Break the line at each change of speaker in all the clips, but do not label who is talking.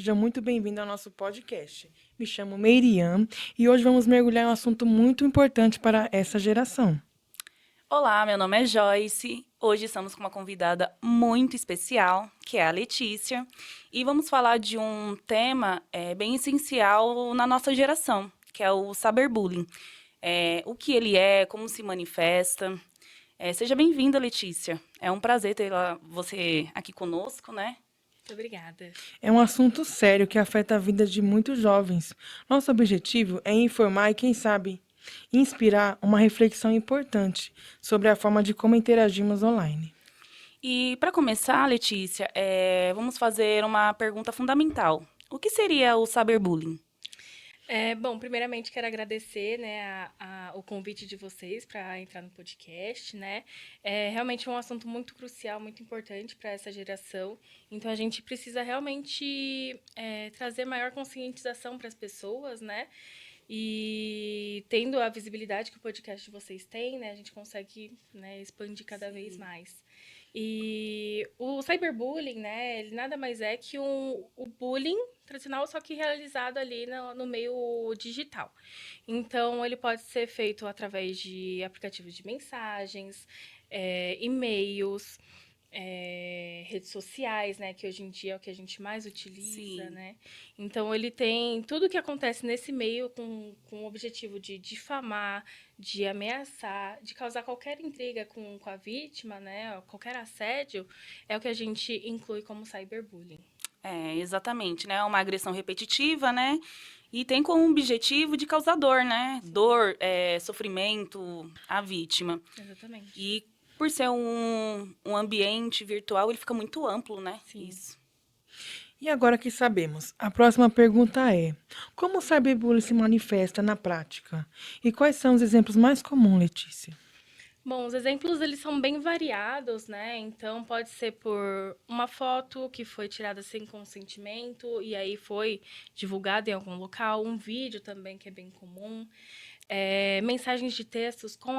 seja muito bem-vindo ao nosso podcast. Me chamo Meiriam e hoje vamos mergulhar em um assunto muito importante para essa geração.
Olá, meu nome é Joyce. Hoje estamos com uma convidada muito especial, que é a Letícia, e vamos falar de um tema bem essencial na nossa geração, que é o cyberbullying. O que ele é, como se manifesta. Seja bem-vinda, Letícia. É um prazer ter você aqui conosco, né?
Muito obrigada.
É um assunto sério que afeta a vida de muitos jovens. Nosso objetivo é informar e, quem sabe, inspirar uma reflexão importante sobre a forma de como interagimos online.
E para começar, Letícia, vamos fazer uma pergunta fundamental. O que seria o cyberbullying?
Bom, primeiramente quero agradecer, né, o convite de vocês para entrar no podcast, né? É realmente um assunto muito crucial, muito importante para essa geração. Então a gente precisa realmente trazer maior conscientização para as pessoas, né? E tendo a visibilidade que o podcast de vocês tem, né, a gente consegue, né, expandir cada vez mais. E o cyberbullying, né, ele nada mais é que o bullying tradicional, só que realizado ali no meio digital. Então, ele pode ser feito através de aplicativos de mensagens, e-mails, redes sociais, né, que hoje em dia é o que a gente mais utiliza,
Sim.
né? Então, ele tem tudo que acontece nesse meio com o objetivo de difamar, de ameaçar, de causar qualquer intriga com a vítima, né, qualquer assédio, é o que a gente inclui como cyberbullying.
Exatamente, né? É uma agressão repetitiva, né? E tem como objetivo de causar dor, né? Dor, sofrimento à vítima.
Exatamente.
E por ser um ambiente virtual, ele fica muito amplo, né?
Sim.
Isso.
E agora que sabemos, a próxima pergunta é: como o cyberbullying se manifesta na prática? E quais são os exemplos mais comuns, Letícia?
Bom, os exemplos eles são bem variados, né? Então pode ser por uma foto que foi tirada sem consentimento e aí foi divulgada em algum local, um vídeo também que é bem comum, mensagens de textos com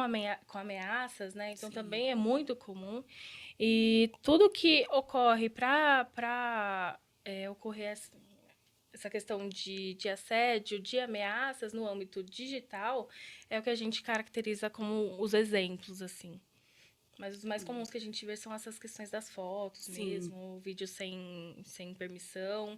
ameaças, né? Então
Sim.
também é muito comum. E tudo que ocorre para ocorrer essa questão de assédio, de ameaças no âmbito digital, é o que a gente caracteriza como os exemplos, assim. Mas os mais comuns que a gente vê são essas questões das fotos
Sim.
mesmo, vídeos sem permissão.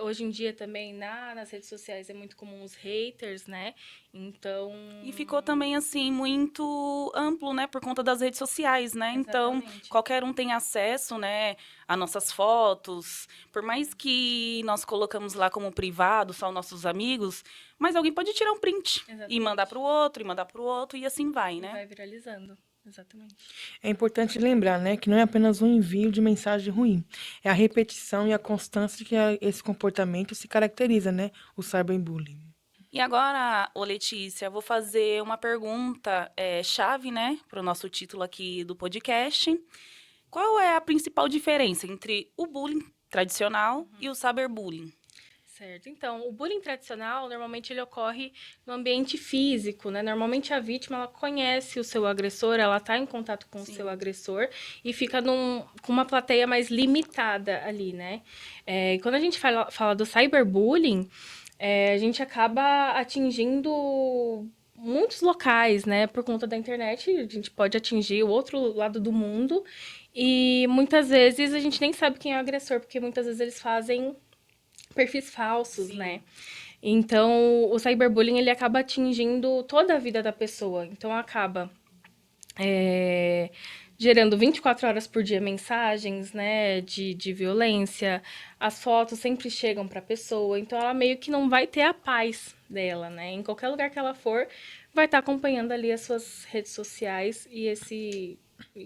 Hoje em dia também nas redes sociais é muito comum os haters, né? Então.
E ficou também, assim, muito amplo, né? Por conta das redes sociais, né? Então,
Exatamente.
qualquer um tem acesso, né? A nossas fotos. Por mais que nós colocamos lá como privado, só nossos amigos, mas alguém pode tirar um print e
Exatamente.
mandar para o outro, e mandar para o outro, e assim vai,
E
né?
vai viralizando. Exatamente.
É importante lembrar, né, que não é apenas um envio de mensagem ruim, é a repetição e a constância de que esse comportamento se caracteriza, né, o cyberbullying.
E agora, ô Letícia, vou fazer uma pergunta chave, né, para o nosso título aqui do podcast. Qual é a principal diferença entre o bullying tradicional e o cyberbullying?
Certo. Então, o bullying tradicional, normalmente ele ocorre no ambiente físico, né? Normalmente a vítima, ela conhece o seu agressor, ela está em contato com o seu agressor e fica com uma plateia mais limitada ali, né? E quando a gente fala do cyberbullying, a gente acaba atingindo muitos locais, né? Por conta da internet, a gente pode atingir o outro lado do mundo e muitas vezes a gente nem sabe quem é o agressor, porque muitas vezes eles fazem perfis falsos,
Sim.
né? Então, o cyberbullying, ele acaba atingindo toda a vida da pessoa. Então, acaba gerando 24 horas por dia mensagens, né, de violência. As fotos sempre chegam para a pessoa. Então, ela meio que não vai ter a paz dela, né? Em qualquer lugar que ela for, vai estar acompanhando ali as suas redes sociais e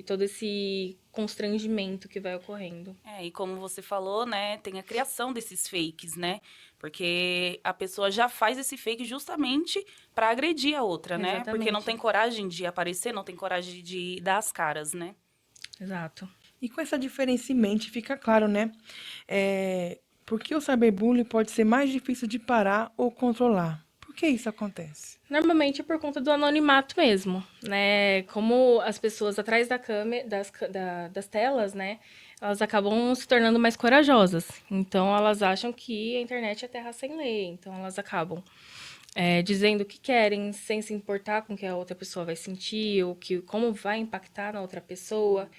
todo esse constrangimento que vai ocorrendo.
E como você falou, né, tem a criação desses fakes, né? Porque a pessoa já faz esse fake justamente para agredir a outra, né? Porque não
Exatamente.
tem coragem de aparecer, não tem coragem de dar as caras, né?
Exato.
E com essa diferença em mente, fica claro, né, por que o cyberbullying pode ser mais difícil de parar ou controlar. Por que isso acontece?
Normalmente é por conta do anonimato mesmo, né? Como as pessoas atrás da câmera, das telas, né? elas acabam se tornando mais corajosas. Então, elas acham que a internet é terra sem lei. Então, elas acabam dizendo o que querem, sem se importar com o que a outra pessoa vai sentir, ou como vai impactar na outra pessoa.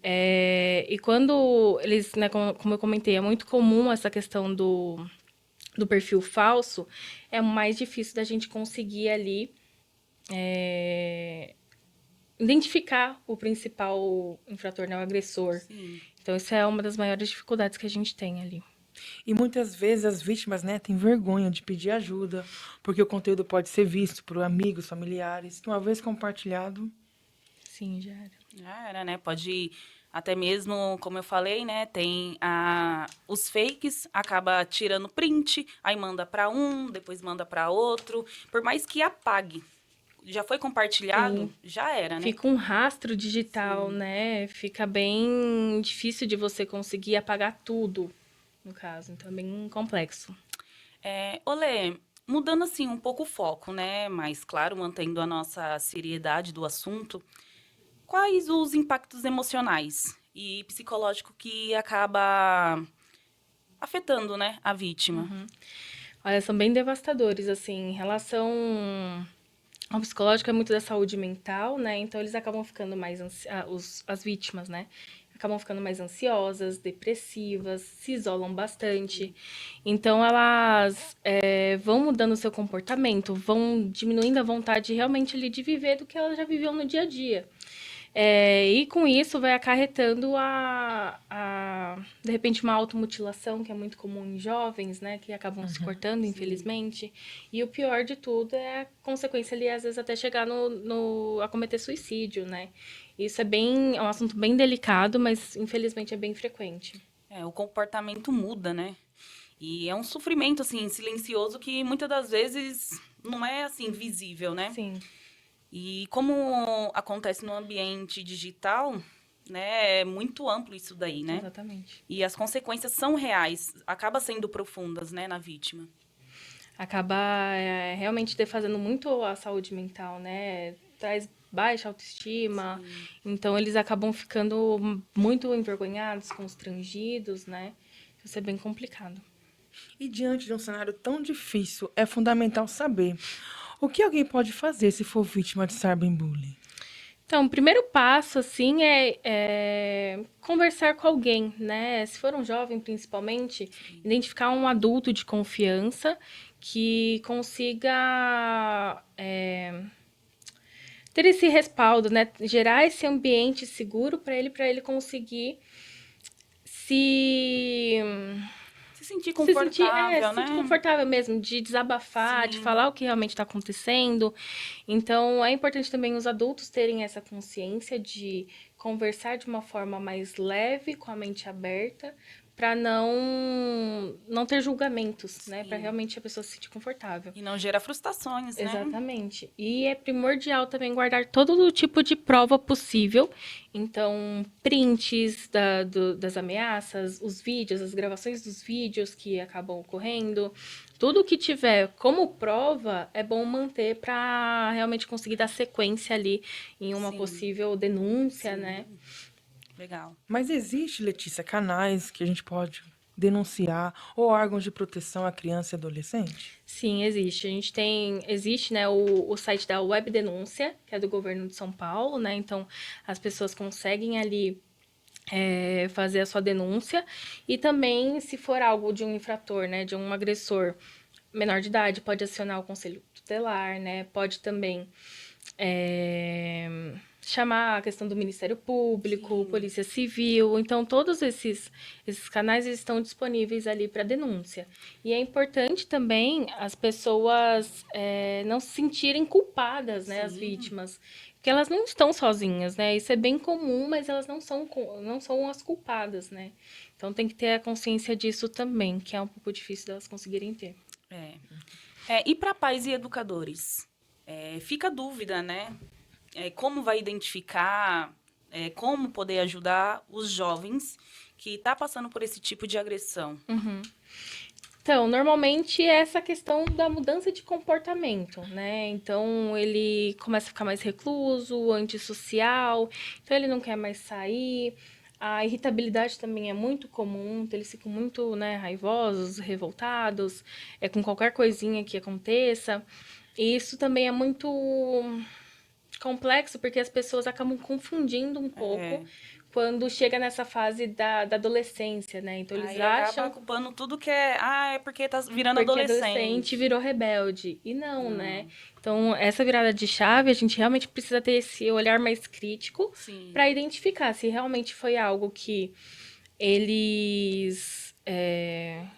E quando eles, né, como eu comentei, é muito comum essa questão do perfil falso, é mais difícil da gente conseguir ali identificar o principal infrator, né, o agressor.
Sim.
Então, isso é uma das maiores dificuldades que a gente tem ali.
E muitas vezes as vítimas, né, têm vergonha de pedir ajuda, porque o conteúdo pode ser visto por amigos, familiares, que uma vez compartilhado.
Sim, já era.
Já era, né? Pode até mesmo, como eu falei, né? Tem os fakes, acaba tirando print, aí manda para um, depois manda para outro. Por mais que apague, já foi compartilhado,
Sim.
já era, né?
Fica um rastro digital,
Sim.
né? Fica bem difícil de você conseguir apagar tudo, no caso. Então, é bem complexo.
Olê, mudando assim um pouco o foco, né? Mas, claro, mantendo a nossa seriedade do assunto, quais os impactos emocionais e psicológicos que acaba afetando, né, a vítima?
Olha, são bem devastadores, assim, em relação ao psicológico, é muito da saúde mental, né? Então, eles acabam ficando mais, as vítimas, né? Acabam ficando mais ansiosas, depressivas, se isolam bastante. Então, elas vão mudando o seu comportamento, vão diminuindo a vontade realmente ali de viver do que elas já viviam no dia a dia. E com isso vai acarretando de repente, uma automutilação, que é muito comum em jovens, né? Que acabam se cortando, infelizmente. E o pior de tudo é a consequência ali, às vezes, até chegar a cometer suicídio, né? Isso é um assunto bem delicado, mas infelizmente é bem frequente.
O comportamento muda, né? E é um sofrimento, assim, silencioso que muitas das vezes não é, assim, visível, né?
Sim,
E como acontece no ambiente digital, né, é muito amplo isso daí, né?
exatamente.
E as consequências são reais, acaba sendo profundas, né, na vítima.
Acaba realmente defasando muito a saúde mental, né? Traz baixa autoestima. Então, eles acabam ficando muito envergonhados, constrangidos, né? Isso é bem complicado.
E diante de um cenário tão difícil, é fundamental saber o que alguém pode fazer se for vítima de cyberbullying.
Então, o primeiro passo, assim, é conversar com alguém, né? Se for um jovem, principalmente, identificar um adulto de confiança que consiga ter esse respaldo, né? Gerar esse ambiente seguro para ele conseguir se
Se sentir
se
confortável,
sentir
né?
confortável mesmo, de desabafar, de
Sim.
falar o que realmente está acontecendo. Então, é importante também os adultos terem essa consciência de conversar de uma forma mais leve, com a mente aberta, para não ter julgamentos, né? Para realmente a pessoa se sentir confortável.
E não gera frustrações, né?
Exatamente. E é primordial também guardar todo o tipo de prova possível. Então, prints das ameaças, os vídeos, as gravações dos vídeos que acabam ocorrendo. Tudo que tiver como prova é bom manter para realmente conseguir dar sequência ali em uma
Sim.
possível denúncia, né?
Legal.
Mas existe, Letícia, canais que a gente pode denunciar ou órgãos de proteção à criança e adolescente?
Sim, existe. Existe, né, o site da Web Denúncia, que é do governo de São Paulo, né? Então, as pessoas conseguem ali fazer a sua denúncia. E também, se for algo de um infrator, né, de um agressor menor de idade, pode acionar o conselho tutelar, né? Pode também chamar a questão do Ministério Público, Polícia Civil. Então, todos esses canais estão disponíveis ali para denúncia. E é importante também as pessoas não se sentirem culpadas, né, as vítimas. Porque elas não estão sozinhas, né? Isso é bem comum, mas elas não são as culpadas, né? Então, tem que ter a consciência disso também, que é um pouco difícil delas conseguirem ter.
E para pais e educadores? Fica a dúvida, né? Como vai identificar, como poder ajudar os jovens que estão passando por esse tipo de agressão?
Então, normalmente é essa questão da mudança de comportamento, né? Então, ele começa a ficar mais recluso, antissocial, então ele não quer mais sair. A irritabilidade também é muito comum, então eles ficam muito, né, raivosos, revoltados, com qualquer coisinha que aconteça. E isso também é muito complexo, porque as pessoas acabam confundindo um pouco quando chega nessa fase da adolescência, né? Então eles
Aí acaba
acham
culpando tudo que é... Ah, é porque tá virando
porque adolescente
adolescente.
virou rebelde. E não, né?
Não.
Então, essa virada de chave, a gente realmente precisa ter esse olhar mais crítico
Sim.
para identificar se realmente foi algo que eles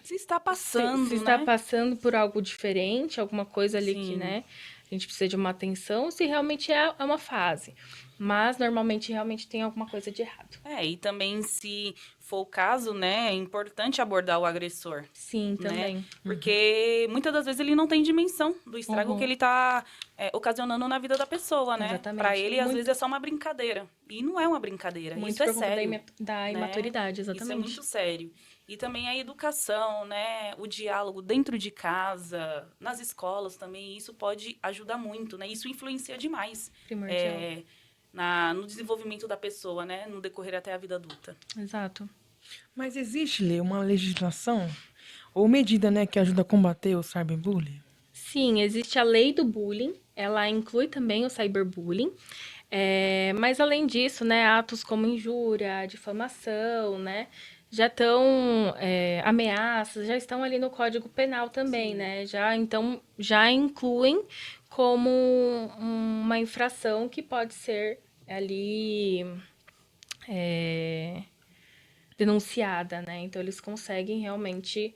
Se está
se
passando,
está
né?
passando por algo diferente, alguma coisa ali que,
Sim.
né, a gente precisa de uma atenção, se realmente é uma fase. Mas normalmente realmente tem alguma coisa de errado.
E também se for o caso, né, é importante abordar o agressor,
Sim,
né?
também.
Porque muitas das vezes ele não tem dimensão do estrago que
Uhum.
ele tá ocasionando na vida da pessoa, né? Para
Exatamente.
ele, às vezes, é só uma brincadeira. E não é uma brincadeira.
Muito
Isso é
por conta
sério,
da
né?
imaturidade,
Isso é muito
exatamente.
sério. E também a educação, né? O diálogo dentro de casa, nas escolas também, isso pode ajudar muito, né? Isso influencia demais
Primordial.
é, no desenvolvimento da pessoa, né? No decorrer até a vida adulta.
Exato.
Mas existe, Lê, uma legislação ou medida, né, que ajuda a combater o cyberbullying?
Sim, existe a lei do bullying, ela inclui também o cyberbullying. Mas além disso, né, atos como injúria, difamação, né, já estão ameaças, já estão ali no Código Penal também,
Sim.
né? Já então já incluem como uma infração que pode ser ali denunciada, né? Então eles conseguem realmente,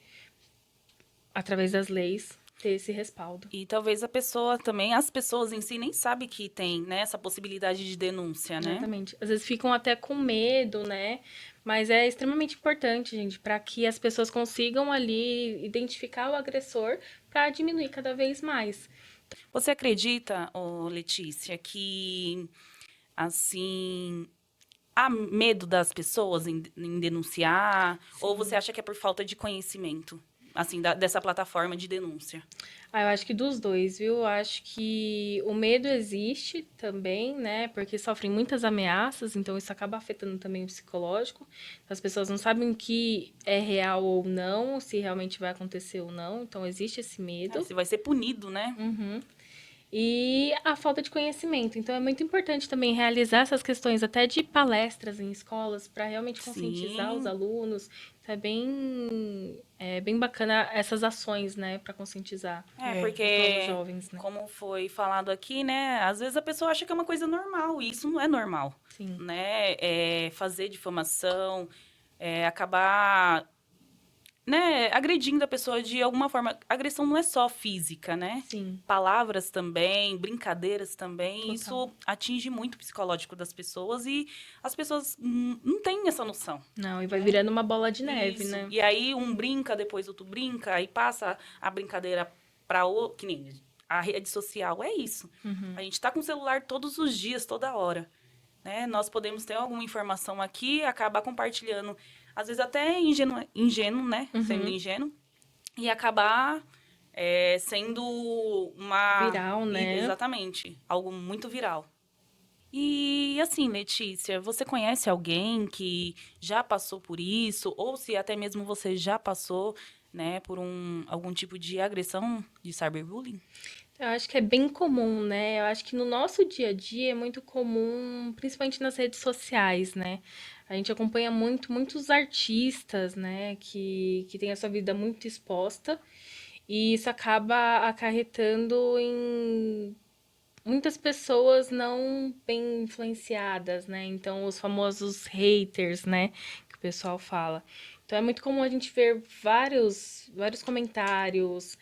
através das leis, ter esse respaldo.
E talvez a pessoa também, as pessoas em si nem sabem que tem, né, essa possibilidade de denúncia, né?
Exatamente. Às vezes ficam até com medo, né? Mas é extremamente importante, gente, para que as pessoas consigam ali identificar o agressor para diminuir cada vez mais.
Você acredita, Letícia, que assim há medo das pessoas em denunciar? Ou você
Sim.
acha que é por falta de conhecimento, assim, dessa plataforma de denúncia?
Ah, eu acho que dos dois, viu? Eu acho que o medo existe também, né? Porque sofrem muitas ameaças, então isso acaba afetando também o psicológico. As pessoas não sabem o que é real ou não, se realmente vai acontecer ou não, então existe esse medo.
Você vai ser punido, né?
Uhum. E a falta de conhecimento. Então, é muito importante também realizar essas questões até de palestras em escolas para realmente conscientizar os
Sim.
alunos. Então, é bem bacana essas ações, né, para conscientizar os novos
Porque,
jovens, né?
como foi falado aqui, né? Às vezes a pessoa acha que é uma coisa normal, e isso não é normal,
Sim,
né? Fazer difamação, acabar, né, agredindo a pessoa de alguma forma. Agressão não é só física, né?
sim,
Palavras também, brincadeiras também,
total.
isso atinge muito o psicológico das pessoas e as pessoas não têm essa noção.
Não, e vai virando uma bola de neve,
Isso.
né?
E aí um brinca, depois outro brinca, aí passa a brincadeira para o que nem a rede social é isso. A gente tá com o celular todos os dias, toda hora, né? Nós podemos ter alguma informação aqui, acabar compartilhando, às vezes até ingênuo, né? Sendo
Uhum.
ingênuo e acabar sendo uma
Viral, né?
exatamente algo muito viral. E assim, Letícia, você conhece alguém que já passou por isso, ou se até mesmo você já passou, né, por algum tipo de agressão de cyberbullying?
Eu acho que é bem comum, né? Eu acho que no nosso dia a dia é muito comum, principalmente nas redes sociais, né? A gente acompanha muitos artistas, né, que têm a sua vida muito exposta, e isso acaba acarretando em muitas pessoas não bem influenciadas, né? Então, os famosos haters, né, que o pessoal fala. Então, é muito comum a gente ver vários comentários,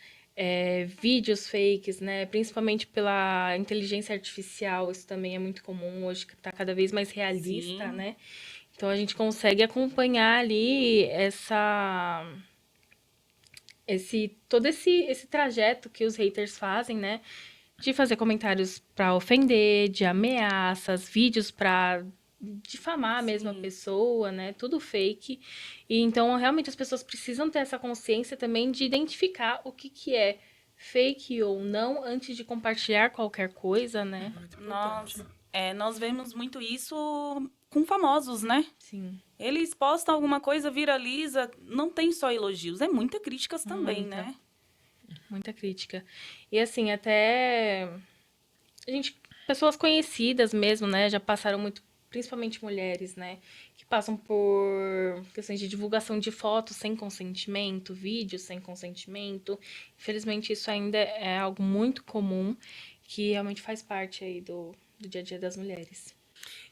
vídeos fakes, né? Principalmente pela inteligência artificial, isso também é muito comum, hoje está cada vez mais realista,
Sim,
né? Então, a gente consegue acompanhar ali todo esse trajeto que os haters fazem, né? De fazer comentários para ofender, de ameaças, vídeos para difamar mesmo a
sim.
pessoa, né? Tudo fake. E então, realmente, as pessoas precisam ter essa consciência também de identificar o que é fake ou não antes de compartilhar qualquer coisa, né?
Muito importante.
Nós vemos muito isso com famosos, né?
Sim.
Eles postam alguma coisa, viraliza, não tem só elogios, é muita críticas também,
Muita.
né?
Muita crítica. E assim, até pessoas conhecidas mesmo, né, já passaram muito, principalmente mulheres, né, que passam por questões de divulgação de fotos sem consentimento, vídeos sem consentimento. Infelizmente, isso ainda é algo muito comum, que realmente faz parte aí do dia a dia das mulheres.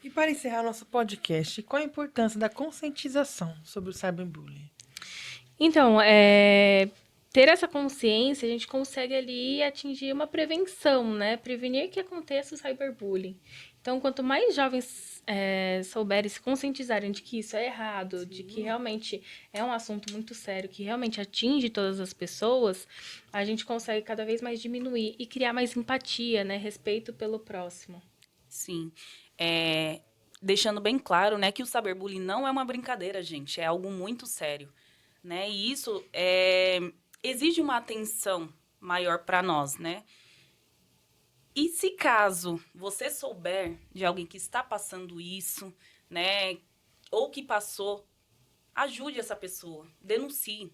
E para encerrar nosso podcast, qual a importância da conscientização sobre o cyberbullying?
Então, ter essa consciência, a gente consegue ali atingir uma prevenção, né? Prevenir que aconteça o cyberbullying. Então, quanto mais jovens souberem se conscientizarem de que isso é errado, de que realmente é um assunto muito sério, que realmente atinge todas as pessoas, a gente consegue cada vez mais diminuir e criar mais empatia, né? Respeito pelo próximo.
Sim. Deixando bem claro, né, que o cyberbullying não é uma brincadeira, gente, é algo muito sério, né? E isso exige uma atenção maior para nós, né? E se caso você souber de alguém que está passando isso, né, ou que passou, ajude essa pessoa, denuncie.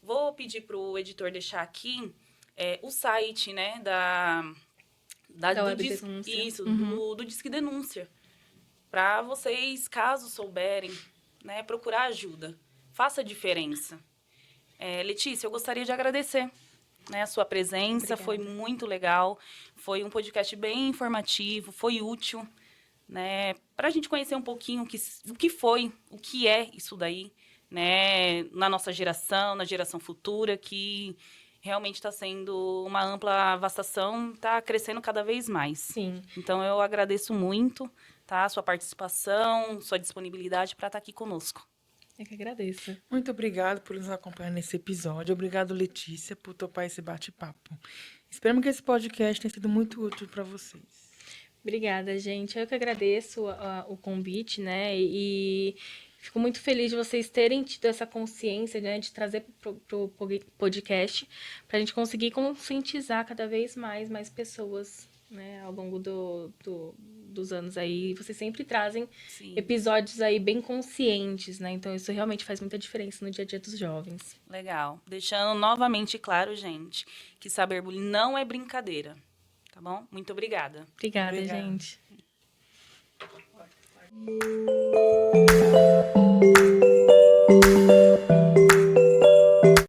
Vou pedir para o editor deixar aqui o site, né,
Da
do
web denúncia.
isso, do Disque Denúncia, para vocês, caso souberem, né, procurar ajuda. Faça a diferença. Letícia, eu gostaria de agradecer, né, a sua presença, foi
Obrigada.
muito legal, foi um podcast bem informativo, foi útil, né, para a gente conhecer um pouquinho o que é isso daí, né, na nossa geração, na geração futura, que realmente está sendo uma ampla vastação, está crescendo cada vez mais.
Sim.
Então, eu agradeço muito, tá, a sua participação, sua disponibilidade para estar aqui conosco.
Eu que agradeço.
Muito obrigado por nos acompanhar nesse episódio. Obrigado, Letícia, por topar esse bate-papo. Esperamos que esse podcast tenha sido muito útil para vocês.
Obrigada, gente. Eu que agradeço o convite, né? E fico muito feliz de vocês terem tido essa consciência, né? De trazer para o podcast, para a gente conseguir conscientizar cada vez mais pessoas, né? Ao longo dos anos aí. Vocês sempre trazem
Sim.
episódios aí bem conscientes, né? Então, isso realmente faz muita diferença no dia a dia dos jovens.
Legal. Deixando novamente claro, gente, que cyberbullying não é brincadeira. Tá bom? Muito obrigada.
Obrigada,
Obrigada.
gente.